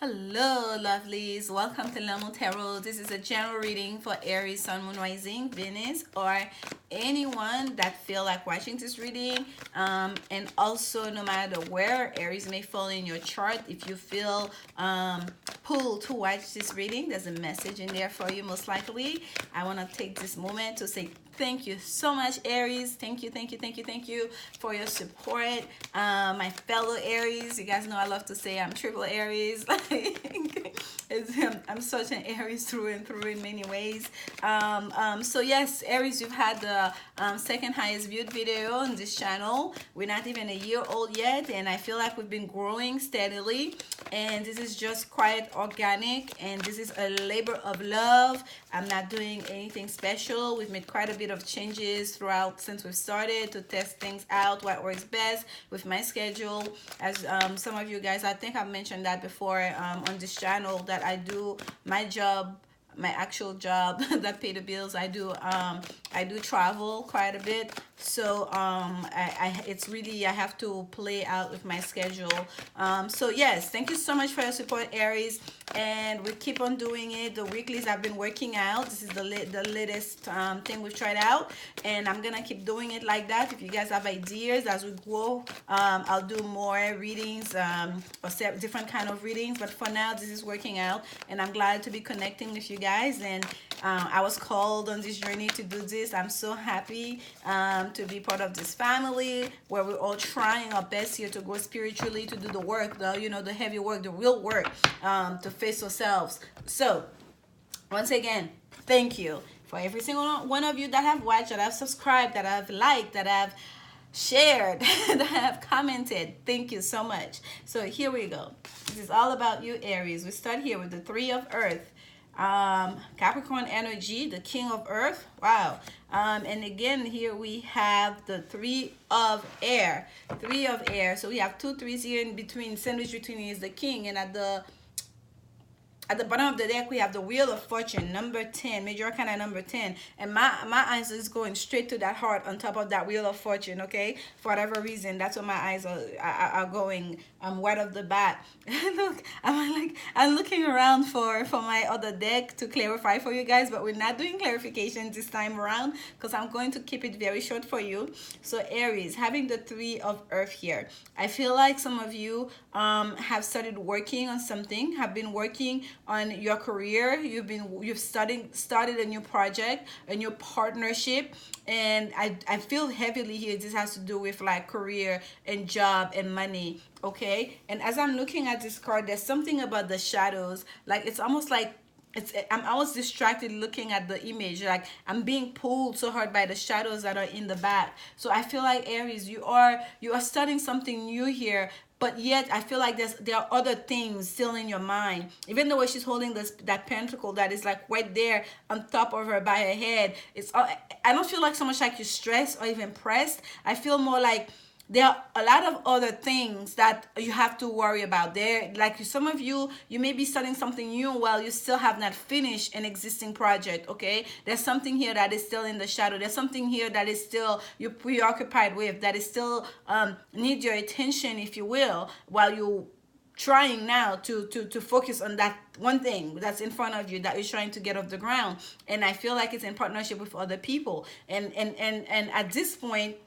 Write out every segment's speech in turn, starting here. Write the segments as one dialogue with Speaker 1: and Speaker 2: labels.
Speaker 1: Hello, lovelies. Welcome to Lanmoutarot. This is a general reading for Aries, Sun, Moon, Rising, Venus, or anyone that feel like watching this reading. And also, no matter where Aries may fall in your chart, if you feel pulled to watch this reading, there's a message in there for you, most likely. I want to take this moment to say thank you so much, Aries. Thank you, thank you, thank you, thank you for your support. My fellow Aries, you guys know I love to say I'm triple Aries. I'm such an Aries through and through in many ways. So yes, Aries, you've had the second highest viewed video on this channel. We're not even a year old yet, and I feel like we've been growing steadily. And this is just quite organic, and this is a labor of love. I'm not doing anything special. We've made quite a bit of changes throughout since we've started to test things out, what works best with my schedule. As some of you guys, I think I've mentioned that before on this channel, that I do my job, my actual job that pay the bills. I do travel quite a bit, so it's really, I have to play out with my schedule. So yes, thank you so much for your support, Aries, and we keep on doing it. The weeklies I've been working out. This is the latest thing we've tried out, and I'm gonna keep doing it like that. If you guys have ideas as we grow, I'll do more readings, or different kind of readings, but for now this is working out, and I'm glad to be connecting with you guys. And I was called on this journey to do this. I'm so happy to be part of this family where we're all trying our best here to grow spiritually, to do the work, the heavy work, the real work, to face ourselves. So once again, thank you for every single one of you that have watched, that have subscribed, that have liked, that have shared, that have commented. Thank you so much. So here we go. This is all about you, Aries. We start here with the Three of Earth. Capricorn energy, the King of Earth. Wow. And again, here we have the Three of Air. Three of Air. So we have two threes here in between. Sandwich between is the King, and at the bottom of the deck, we have the Wheel of Fortune, number 10, Major Arcana number 10. And my eyes is going straight to that heart on top of that Wheel of Fortune, okay? For whatever reason, that's where my eyes are going right off the bat. Look, I'm looking around for my other deck to clarify for you guys, but we're not doing clarification this time around because I'm going to keep it very short for you. So Aries, having the Three of Earth here. I feel like some of you have started working on something, have been working on your career. You've started a new project, a new partnership, and I feel heavily here this has to do with like career and job and money, okay? And as I'm looking at this card, there's something about the shadows, like it's almost like I'm almost distracted looking at the image, like I'm being pulled so hard by the shadows that are in the back. So I feel like Aries, you are starting something new here, but yet I feel like there are other things still in your mind. Even the way she's holding that pentacle that is like right there on top of her by her head, I don't feel like so much like you're stressed or even pressed. I feel more like there are a lot of other things that you have to worry about. There, like some of you may be starting something new while you still have not finished an existing project, okay? There's something here that is still in the shadow. There's something here that is still you're preoccupied with, that is still need your attention, if you will, while you trying now to focus on that one thing that's in front of you that you're trying to get off the ground. And I feel like it's in partnership with other people. And at this point,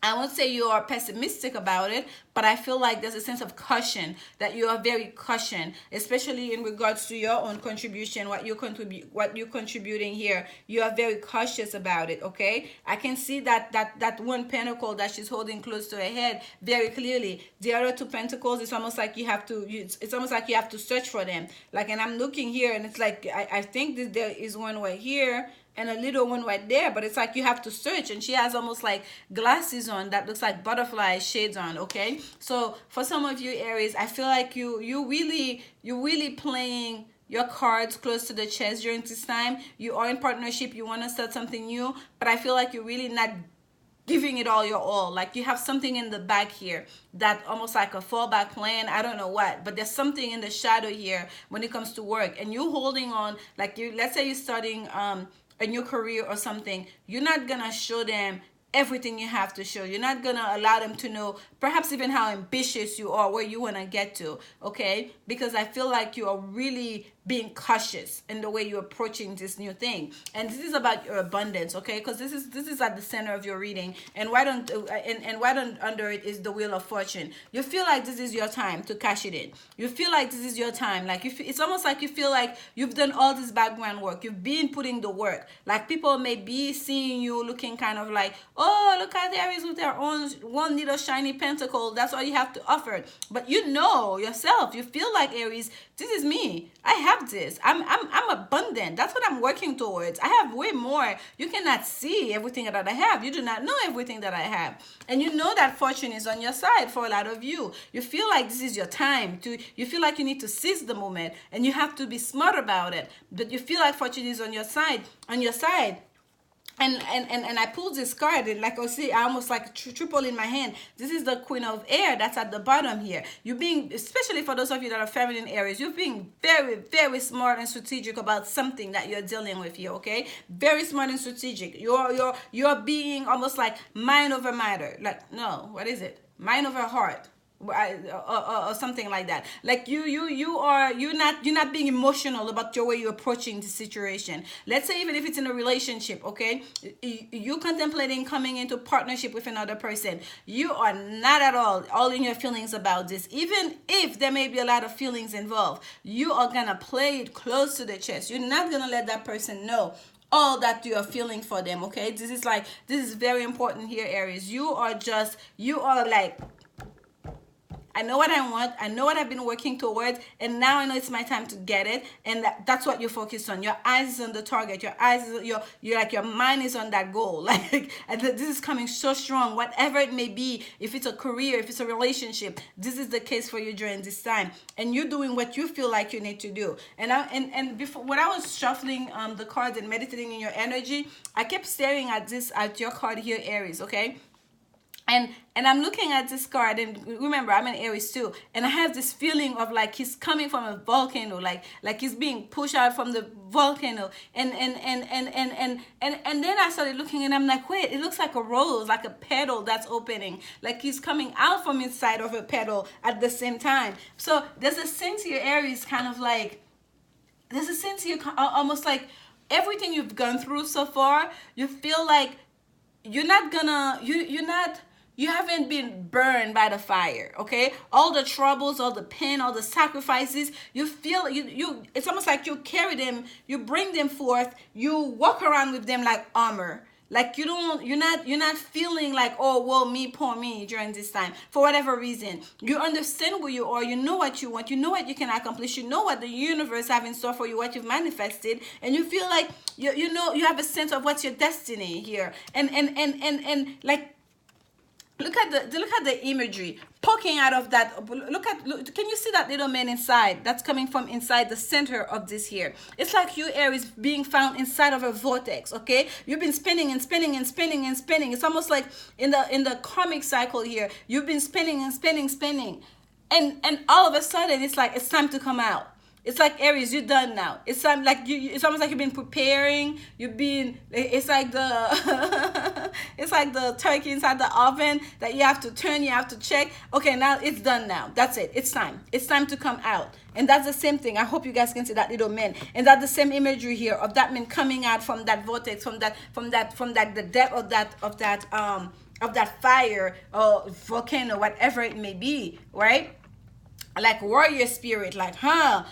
Speaker 1: I won't say you are pessimistic about it, but I feel like there's a sense of caution, that you are very caution, especially in regards to your own contribution, what you're contributing here. You are very cautious about it, okay? I can see that one pentacle that she's holding close to her head very clearly. The other two pentacles, it's almost like you have to search for them. Like, and I'm looking here, and it's like I think there is one right here and a little one right there, but it's like you have to search. And she has almost like glasses on that looks like butterfly shades on, okay? So for some of you, Aries, I feel like you're really playing your cards close to the chest during this time. You are in partnership, you want to start something new, but I feel like you're really not giving it all your all. Like you have something in the back here that almost like a fallback plan. I don't know what, but there's something in the shadow here when it comes to work, and you holding on. Like let's say you're starting a new career or something. You're not gonna show them everything you have to show. You're not gonna allow them to know perhaps even how ambitious you are, where you want to get to, okay? Because I feel like you are really being cautious in the way you're approaching this new thing. And this is about your abundance, okay? Because this is at the center of your reading. And right under it is the Wheel of Fortune. You feel like this is your time to cash it in. You feel like this is your time. Like it's almost like you feel like you've done all this background work. You've been putting the work. Like people may be seeing you looking kind of like, oh, look at the Aries with their own one little shiny pentacle. That's all you have to offer. But you know yourself, you feel like, Aries, this is me. I have this. I'm abundant. That's what I'm working towards. I have way more. You cannot see everything that I have. You do not know everything that I have. And you know that fortune is on your side for a lot of you. You feel like this is your time to, you feel like you need to seize the moment and you have to be smart about it. But you feel like fortune is on your side, And I pulled this card, and like I see, I almost like triple in my hand. This is the Queen of Air that's at the bottom here. You being, especially for those of you that are feminine Aries, you're being very, very smart and strategic about something that you're dealing with here, okay? Very smart and strategic. You're being almost like mind over matter. Like, no, what is it? Mind over heart. Or something like that. Like you're not being emotional about your way you're approaching the situation. Let's say even if it's in a relationship, okay, you contemplating coming into partnership with another person. You are not at all in your feelings about this. Even if there may be a lot of feelings involved, you are gonna play it close to the chest. You're not gonna let that person know all that you are feeling for them, okay? This is very important here, Aries. You are like, I know what I want. I know what I've been working towards, and now I know it's my time to get it. And that's what you're focused on. Your eyes is on the target. Your eyes, your mind is on that goal. Like, and this is coming so strong. Whatever it may be, if it's a career, if it's a relationship, this is the case for you during this time. And you're doing what you feel like you need to do. And before, when I was shuffling the cards and meditating in your energy, I kept staring at your card here, Aries. Okay. And I'm looking at this card, and remember, I'm an Aries too, and I have this feeling of like he's coming from a volcano, like he's being pushed out from the volcano, and then I started looking, and I'm like, wait, it looks like a rose, like a petal that's opening, like he's coming out from inside of a petal at the same time. So there's a sense here, Aries, kind of like, there's a sense here, almost like everything you've gone through so far, you feel like you haven't been burned by the fire, okay? All the troubles, all the pain, all the sacrifices, you feel, it's almost like you carry them, you bring them forth, you walk around with them like armor. Like you're not feeling like, oh, well, me, poor me during this time, for whatever reason. You understand who you are, you know what you want, you know what you can accomplish, you know what the universe have in store for you, what you've manifested, and you feel like, you know, you have a sense of what's your destiny here. And like, look at the imagery poking out of that. Look, can you see that little man inside? That's coming from inside the center of this here. It's like you, Aries, being found inside of a vortex, okay? You've been spinning and spinning and spinning and spinning. It's almost like in the karmic cycle here, you've been spinning and spinning. And all of a sudden, it's like, it's time to come out. It's like, Aries, you're done now. It's time, like it's almost like you've been preparing. It's like the turkey inside the oven that you have to turn, you have to check. Okay, now it's done now. That's it. It's time. It's time to come out. And that's the same thing. I hope you guys can see that little man. And that's the same imagery here of that man coming out from that vortex, from the depth of that fire or volcano, whatever it may be, right? Like warrior spirit, like, like,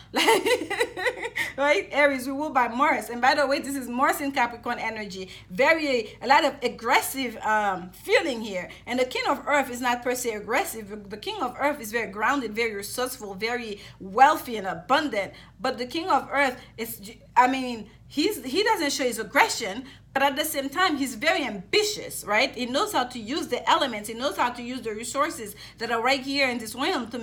Speaker 1: right? Aries, we rule by Mars. And by the way, this is Mars in Capricorn energy. A lot of aggressive feeling here. And the King of Earth is not per se aggressive. The King of Earth is very grounded, very resourceful, very wealthy and abundant. But the King of Earth is, I mean, he doesn't show his aggression, but at the same time, he's very ambitious, right? He knows how to use the elements. He knows how to use the resources that are right here in this realm to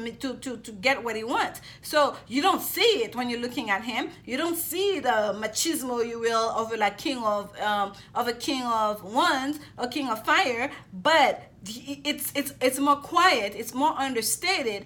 Speaker 1: get what he wants. So you don't see it when you're looking at him. You don't see the machismo, you will, of a king of wands, a king of fire. But it's more quiet. It's more understated.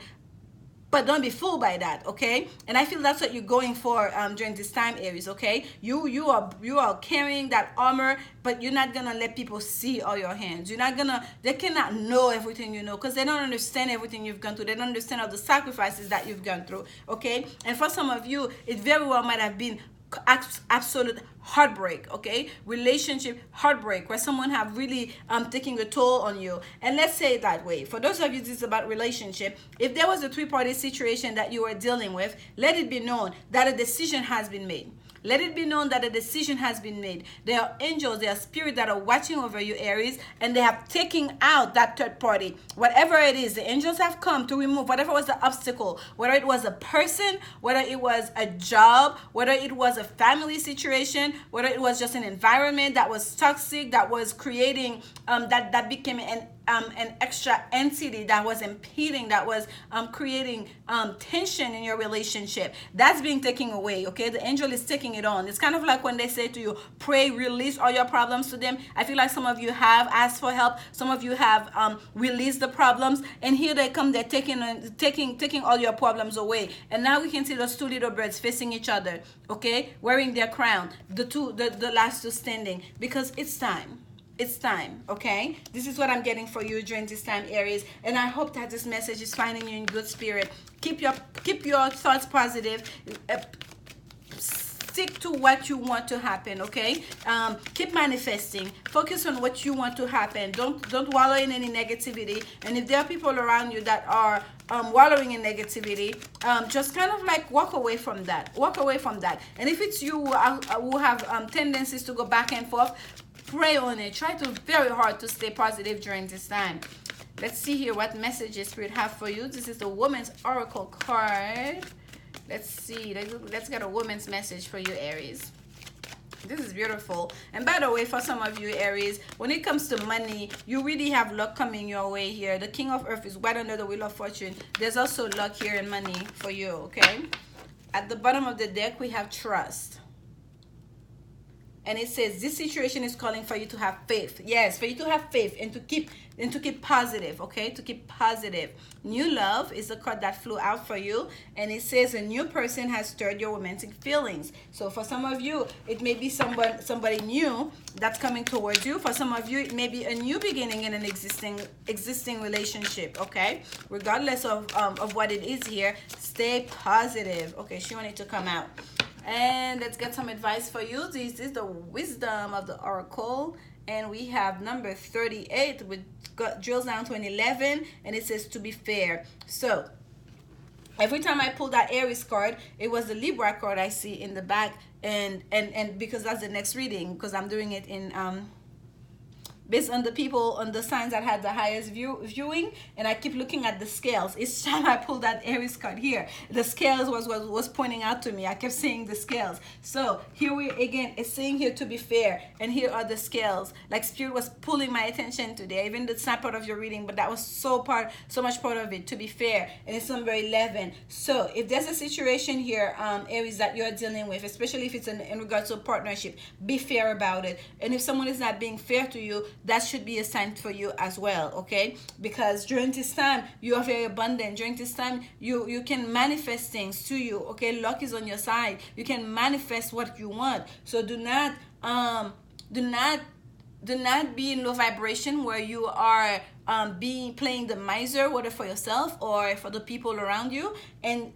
Speaker 1: but don't be fooled by that, okay? And I feel that's what you're going for during this time, Aries, okay? You are carrying that armor, but you're not gonna let people see all your hands. You're not gonna, they cannot know everything you know, because they don't understand everything you've gone through. They don't understand all the sacrifices that you've gone through, okay? And for some of you, it very well might have been absolute heartbreak, okay? Relationship heartbreak, where someone have really taking a toll on you. And let's say it that way. For those of you, this is about relationship. If there was a three-party situation that you were dealing with, let it be known that a decision has been made. Let it be known that a decision has been made. There are angels, there are spirits that are watching over you, Aries, and they have taken out that third party. Whatever it is, the angels have come to remove whatever was the obstacle, whether it was a person, whether it was a job, whether it was a family situation, whether it was just an environment that was toxic, that was creating, that became an extra entity that was impeding, that was creating tension in your relationship. That's being taken away, okay? The angel is taking it on. It's kind of like when they say to you, pray, release all your problems to them. I feel like some of you have asked for help. Some of you have released the problems, and here they come. They're taking all your problems away. And now we can see those two little birds facing each other, okay, wearing their crown. The last two standing, because it's time. It's time, okay? This is what I'm getting for you during this time, Aries. And I hope that this message is finding you in good spirit. Keep your thoughts positive. Stick to what you want to happen, okay? Keep manifesting. Focus on what you want to happen. Don't wallow in any negativity. And if there are people around you that are wallowing in negativity, just kind of like walk away from that. Walk away from that. And if it's you who have tendencies to go back and forth, pray on it. Try very hard to stay positive during this time. Let's see here what messages Spirit have for you. This is the Woman's Oracle card. Let's see. Let's get a woman's message for you, Aries. This is beautiful. And by the way, for some of you, Aries, when it comes to money, you really have luck coming your way here. The King of Earth is right under the Wheel of Fortune. There's also luck here in money for you, okay? At the bottom of the deck, we have trust. And it says this situation is calling for you to have faith. Yes, for you to have faith and to keep positive, okay? To keep positive. New love is the card that flew out for you, and it says a new person has stirred your romantic feelings. So for some of you, it may be somebody new that's coming towards you. For some of you, it may be a new beginning in an existing relationship, okay? Regardless of what it is here, stay positive. Okay, she wanted to come out. And let's get some advice for you. This is the Wisdom of the Oracle. And we have number 38, which drills down to an 11. And it says to be fair. So every time I pull that Aries card, it was the Libra card I see in the back. And because that's the next reading, because I'm doing it in based on the people, on the signs that had the highest viewing, and I keep looking at the scales. Each time I pull that Aries card here, the scales was pointing out to me. I kept seeing the scales. So here we again, it's saying here to be fair, and here are the scales. Like Spirit was pulling my attention today. Even that's not part of your reading, but that was so much part of it, to be fair. And it's number 11. So if there's a situation here, Aries, that you're dealing with, especially if it's in regards to a partnership, be fair about it. And if someone is not being fair to you, that should be a sign for you as well, okay? Because during this time, you are very abundant. During this time, you can manifest things to you, okay? Luck is on your side. You can manifest what you want. So do not be in low vibration where you are playing the miser, whether for yourself or for the people around you, and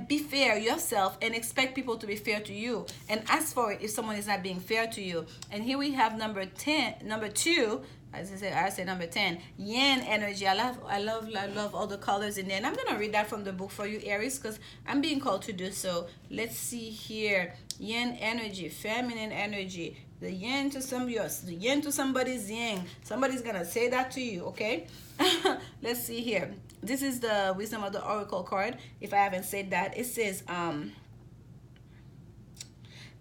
Speaker 1: be fair yourself and expect people to be fair to you, and ask for it if someone is not being fair to you. And here we have number 2, as I say number 10, Yin energy. I love all the colors in there, and I'm gonna read that from the book for you, Aries, because I'm being called to do so. Let's see here. Yin energy, feminine energy. The yin to somebody else, the yin to somebody's yang. Somebody's gonna say that to you, okay? Let's see here. This is the Wisdom of the Oracle card. If I haven't said that, it says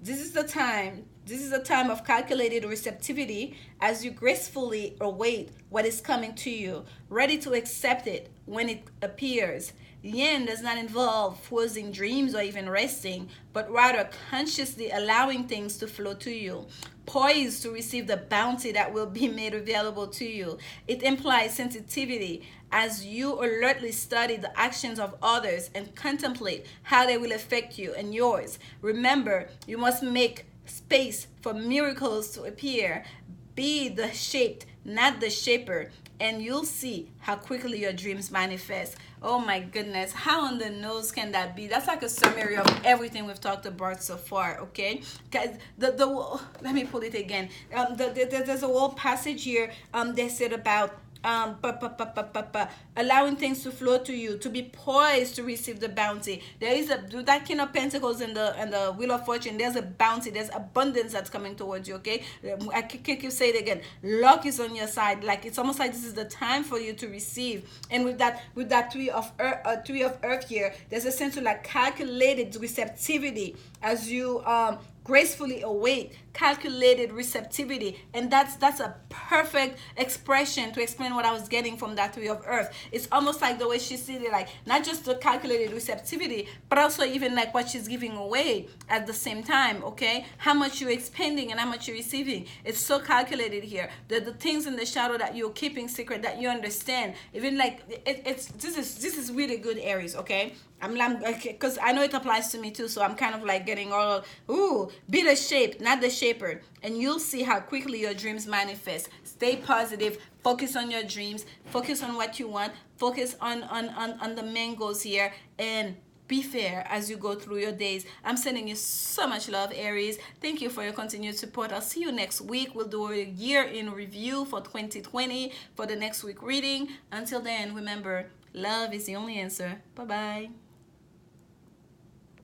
Speaker 1: this is the time This is a time of calculated receptivity as you gracefully await what is coming to you, ready to accept it when it appears. Yin does not involve forcing dreams or even resting, but rather consciously allowing things to flow to you, poised to receive the bounty that will be made available to you. It implies sensitivity as you alertly study the actions of others and contemplate how they will affect you and yours. Remember, you must make space for miracles to appear. Be the shaped, not the shaper, and you'll see how quickly your dreams manifest. Oh my goodness, how on the nose can that be? That's like a summary of everything we've talked about so far, okay? Guys, let me pull it again. There's a whole passage here that said about allowing things to flow to you, to be poised to receive the bounty. There is that King of Pentacles and the Wheel of Fortune. There's a bounty, there's abundance that's coming towards you. Okay, I can say it again. Luck is on your side. Like, it's almost like this is the time for you to receive. And with that Three of Earth here, there's a sense of like calculated receptivity as you gracefully await, calculated receptivity. And that's a perfect expression to explain what I was getting from that Three of Earth. It's almost like the way she said it, like not just the calculated receptivity, but also even like what she's giving away at the same time. Okay, how much you're expending and how much you're receiving. It's so calculated here. The things in the shadow that you're keeping secret, that you understand, even like this is really good, Aries. Okay, because I know it applies to me too, so I'm kind of like getting all, ooh, be the shape, not the shaper, and you'll see how quickly your dreams manifest. Stay positive, focus on your dreams, focus on what you want, focus on the main goals here, and be fair as you go through your days. I'm sending you so much love, Aries. Thank you for your continued support. I'll see you next week. We'll do a year in review for 2020 for the next week reading. Until then, remember, love is the only answer. Bye-bye.